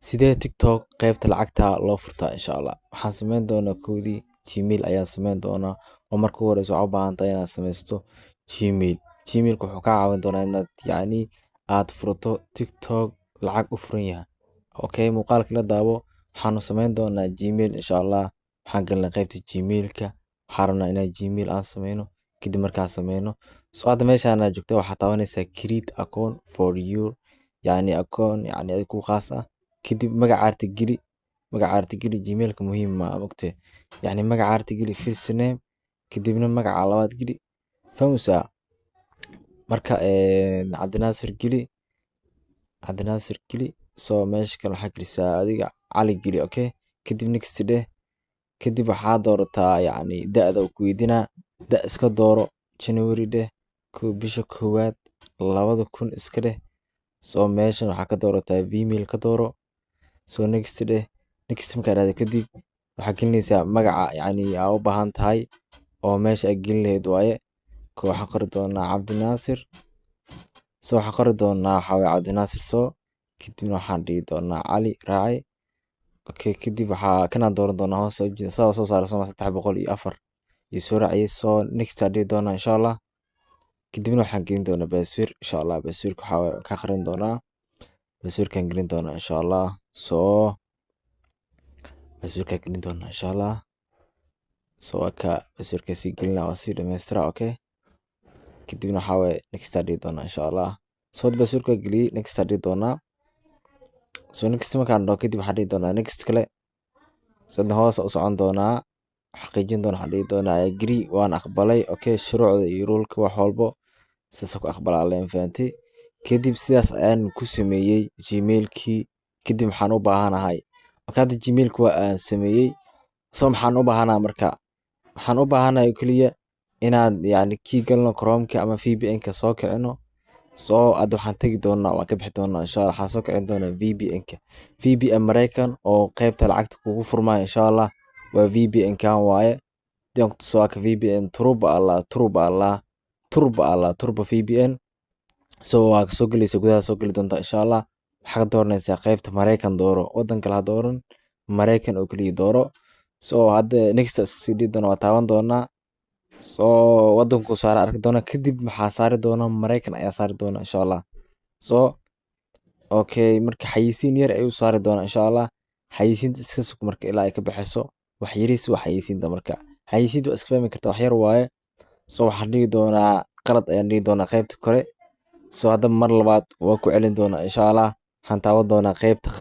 sidee TikTok qaybta lacagta loo furtaa insha Allah. Waxaan sameyn doonaa koodii Gmail ayaan sameyn doonaa oo marka ugu horeysa waxaad u baahan tahay inaad sameysto Gmail. Gmailka wuxuu kaa caawin doonaa inaad aad furato TikTok lacag u furan yahay. Okay, muuqaalka la daawo. Waxaanu sameyn doonaa Gmail insha Allah. Waxaan galnay qaybta Gmailka. Waxaan rabnaa inaan Gmail aan sameyno. Kadib markaan sameyno, hadda meeshaan aad joogto waxaad taabanaysaa create account for you, account adiga ku khaas ah. kadib magacaarta geli Gmailka muhiim ma ogtay, magacaarta geli first name, kadibna magaca labaad geli, fahmaysaa. Marka Cabdinaasir geli, meesha kale waxaa gelisaa adiga Cali geli. Okay, kadib next dheh. kadib waxaa doorataa da'da uu ku weydiinaa, da iska dooro January dheh, bisha 1 2000 iska dheh. meeshan waxaa ka doorataa Gmail ka dooro. next dheh. next markaa dhahdo kadib waxaa gelinaysaa magaca aa u baahan tahay oo meesha aad gelin lahayd waaye. waxaan qori doonaa Cabdinaasir. waxaan qori doonaa Cabdinaasir. kadibna waxaan dhihi doonaa Cali raacay. Okay, kadib waxaa kanaan dooran doonaa hoos soo saara 304 iyo soo raaciyay. next aan dhihi doonaa insha Allah. kadibna waxaan gelin doonaa password insha Allah. passwordka waxaa ka qarin doonaa. passwordkan gelin doonaa insha Allah. passwordka gelin doonaa insha Allah. ka passwordka sii gelina waa sii dhameystira. Okay, kadibna waxaa waaye next aan dhihi doonaa insha Allah. passwordka geliyay next aan dhihi doonaa. next markaan dhaho kadib waxaan dhihi doonaa next kale. hoos u socon doonaa, xaqiijin doonaa, waxaan dhihi doonaa agree waan aqbalay. Okay, shuruucda iyo ruleka wax walbo sidaas ku aqbalaa leen, fahantay. kadib sidaas ayaan ku sameeyay Gmailkii. kadib waxaan u baahanahay hadda Gmailka waa aan sameeyay. maxaan u baahanahay marka, waxaan u baahanahay kaliya inaad kii galno Chromeka ama VPN-ka soo kicino. hadda waxaan tagi doonaa, waan ka bixi doonaa insha Allah. waxaan soo kicin doonaa VPN-ka, VPN Mareykan oo qaybta lacagta kugu furmaayo insha Allah. waa VPN-kan waaye. hadaan ku tuso waa ka VPN Turbo VPN. waa soo gelaysa gudaha soo geli doontaa insha Allah. waxaad dooranaysaa qaybta Mareykan dooro, wadan kale ha dooran, Mareykan oo kaliya dooro. hadda next iska sii dhigi doonaa, waa taaban doonaa. wadanku saara arki doonaa. kadib maxaa saari doonaa Mareykan ayaa saari doonaa insha Allah. okay, marka xayisiin yar ayuu saari doonaa insha Allah. xayisiinta iska sug marka ilaa ay ka baxayso. wax yariis waa xayisiinta marka. xayisiinta waa iska fahmi kartaa, wax yar waaye. waxaan dhigi doonaa qalad ayaan dhigi doonaa qaybta kore. hadda mar labaad waa ku celin doonaa insha Allah. waxaan taaban doonaa qaybta